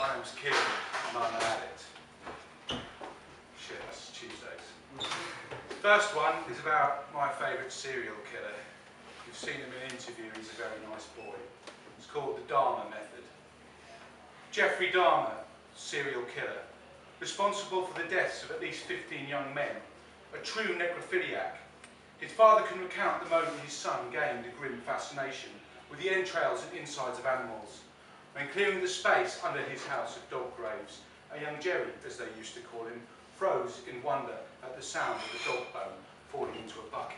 My name's Kieron, and I'm an addict. Shit, that's Tuesdays. First one is about my favourite serial killer. You've seen him in an interview, he's a very nice boy. It's called the Dahmer method. Jeffrey Dahmer, serial killer, responsible for the deaths of at least 15 young men, a true necrophiliac. His father can recount the moment his son gained a grim fascination with the entrails and insides of animals. When clearing the space under his house of dog graves, a young Jerry, as they used to call him, froze in wonder at the sound of the dog bone falling into a bucket.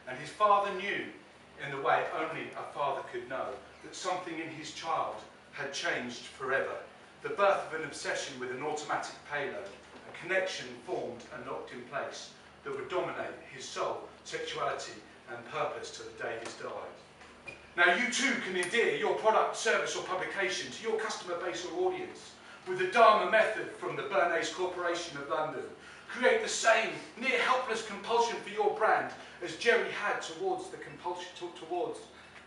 And his father knew, in the way only a father could know, that something in his child had changed forever. The birth of an obsession with an automatic payload, a connection formed and locked in place that would dominate his soul, sexuality and purpose to the day he died. Now you too can endear your product, service or publication to your customer base or audience with the Dahmer method from the Birdcage Corporation of London. Create the same near helpless compulsion for your brand as Jerry had towards the compulsion towards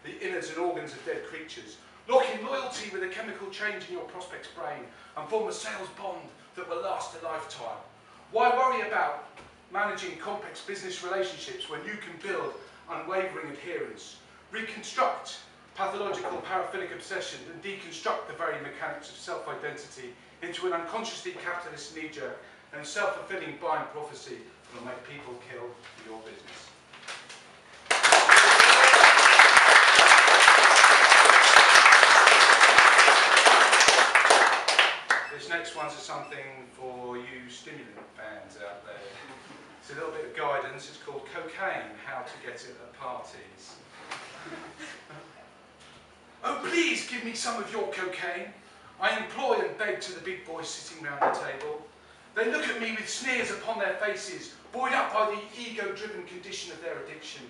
the innards and organs of dead creatures. Lock in loyalty with a chemical change in your prospect's brain and form a sales bond that will last a lifetime. Why worry about managing complex business relationships when you can build unwavering adherence? Reconstruct pathological paraphilic obsession and deconstruct the very mechanics of self-identity into an unconsciously capitalist knee-jerk and self-fulfilling buying prophecy that will make people kill for your business. This next one's something for you stimulant fans out there. It's a little bit of guidance. It's called Cocaine, How to Get It at Parties. Oh, please give me some of your cocaine. I implore and beg to the big boys sitting round the table. They look at me with sneers upon their faces, buoyed up by the ego-driven condition of their addiction.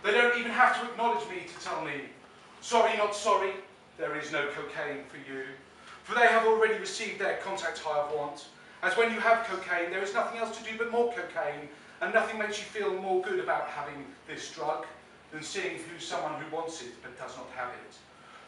They don't even have to acknowledge me to tell me, sorry, not sorry, there is no cocaine for you. For they have already received their contact high of want. As when you have cocaine, there is nothing else to do but more cocaine, and nothing makes you feel more good about having this drug than seeing who's someone who wants it but does not have it.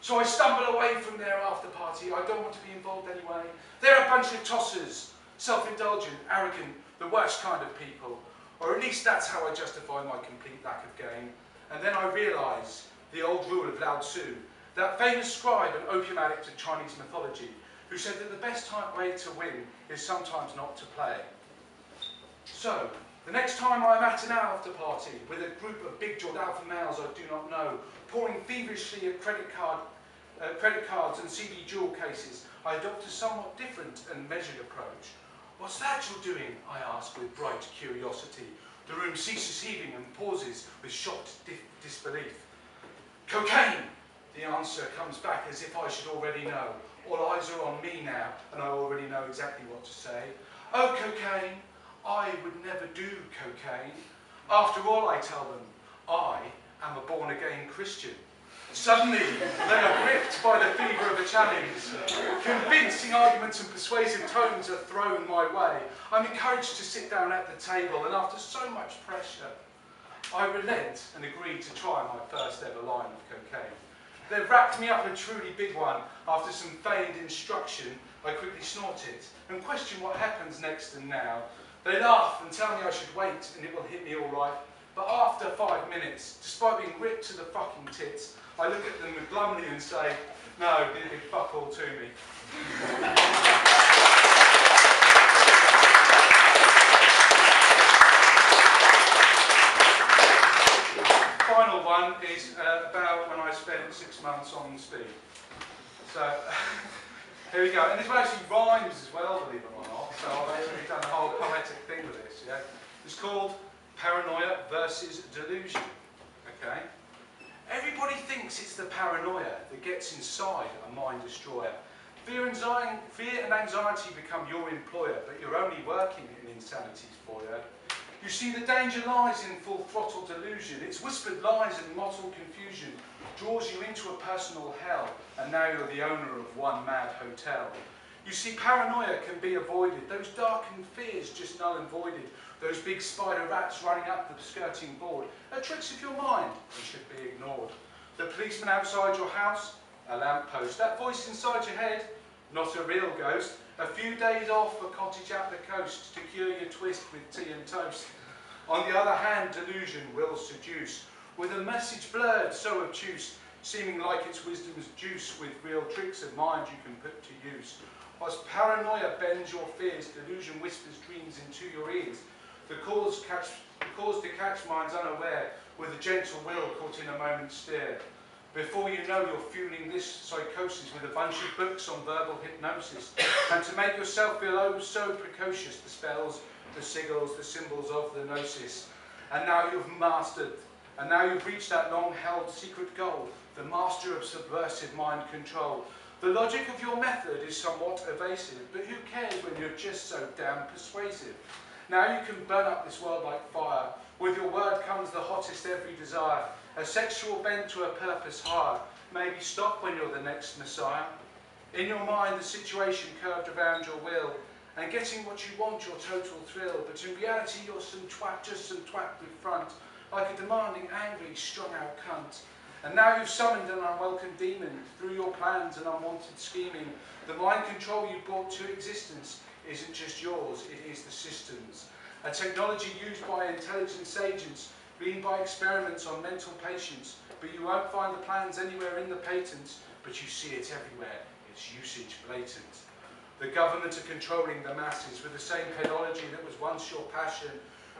So I stumble away from their after party. I don't want to be involved anyway. They're a bunch of tossers, self-indulgent, arrogant, the worst kind of people. Or at least that's how I justify my complete lack of game. And then I realise the old rule of Lao Tzu, that famous scribe and opium addict of Chinese mythology, who said that the best way to win is sometimes not to play. So, the next time I'm at an after party with a group of big-jawed alpha males I do not know, pouring feverishly at credit cards and CD jewel cases, I adopt a somewhat different and measured approach. What's that you're doing? I ask with bright curiosity. The room ceases heaving and pauses with shocked disbelief. Cocaine! The answer comes back as if I should already know. All eyes are on me now, and I already know exactly what to say. Oh, cocaine! I would never do cocaine. After all, I tell them, I am a born-again Christian. Suddenly, they are gripped by the fever of a challenge. Convincing arguments and persuasive tones are thrown my way. I'm encouraged to sit down at the table, and after so much pressure, I relent and agree to try my first ever line of cocaine. They've wrapped me up a truly big one. After some feigned instruction, I quickly snort it and question what happens next and now. They laugh and tell me I should wait and it will hit me all right. But after 5 minutes, despite being ripped to the fucking tits, I look at them glumly and say, no, it did fuck all to me. Final one is about when I spent 6 months on speed. So, here we go. And this one actually rhymes as well, believe it or not. So I've actually done a whole poetic thing with this, yeah? It's called Paranoia versus Delusion, okay? Everybody thinks it's the paranoia that gets inside a mind destroyer. Fear and anxiety become your employer, but you're only working in insanity's foyer. You see, the danger lies in full throttle delusion. Its whispered lies and mottled confusion draws you into a personal hell, and now you're the owner of one mad hotel. You see, paranoia can be avoided. Those darkened fears just null and voided. Those big spider rats running up the skirting board are tricks of your mind and should be ignored. The policeman outside your house, a lamppost, that voice inside your head, Not a real ghost. A few days off a cottage at the coast to cure your twist with tea and toast. On the other hand, delusion will seduce, with a message blurred, so obtuse, seeming like its wisdom's juice, with real tricks of mind you can put to use. Whilst paranoia bends your fears, delusion whispers dreams into your ears. The cause to catch minds unaware, with a gentle will caught in a moment's stare. Before you know, you're fueling this psychosis with a bunch of books on verbal hypnosis. And to make yourself feel oh so precocious, the spells, the sigils, the symbols of the gnosis. And now you've mastered, and now you've reached that long-held secret goal, the master of subversive mind control. The logic of your method is somewhat evasive, but who cares when you're just so damn persuasive? Now you can burn up this world like fire. With your word comes the hottest every desire. A sexual bent to a purpose higher. Maybe stop when you're the next messiah. In your mind the situation curved around your will, and getting what you want your total thrill, but in reality you're some twat, just some twat with front, like a demanding, angry, strung out cunt. And now you've summoned an unwelcome demon through your plans and unwanted scheming. The mind control you brought to existence isn't just yours, it is the system's. A technology used by intelligence agents, being by experiments on mental patients, but you won't find the plans anywhere in the patents, but you see it everywhere, its usage blatant. The government are controlling the masses with the same pedology that was once your passion,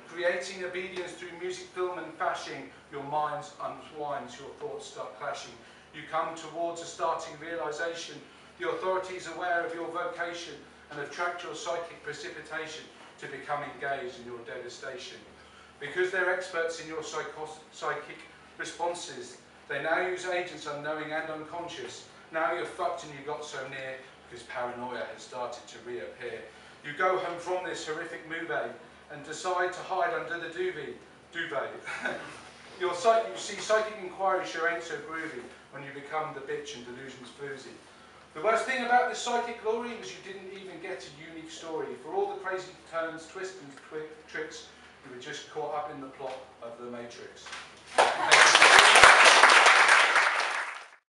creating obedience through music, film and fashion. Your minds unwinds, your thoughts start clashing. You come towards a starting realization. The authorities aware of your vocation and have tracked your psychic precipitation to become engaged in your devastation. Because they're experts in your psychic responses, they now use agents unknowing and unconscious. Now you're fucked and you got so near because paranoia has started to reappear. You go home from this horrific movie and decide to hide under the duvet. You see, psychic inquiry sure ain't so groovy when you become the bitch and delusions floozy. The worst thing about this psychic glory was you didn't even get a unique story. For all the crazy turns, twists and tricks, you were just caught up in the plot of The Matrix. Thank you.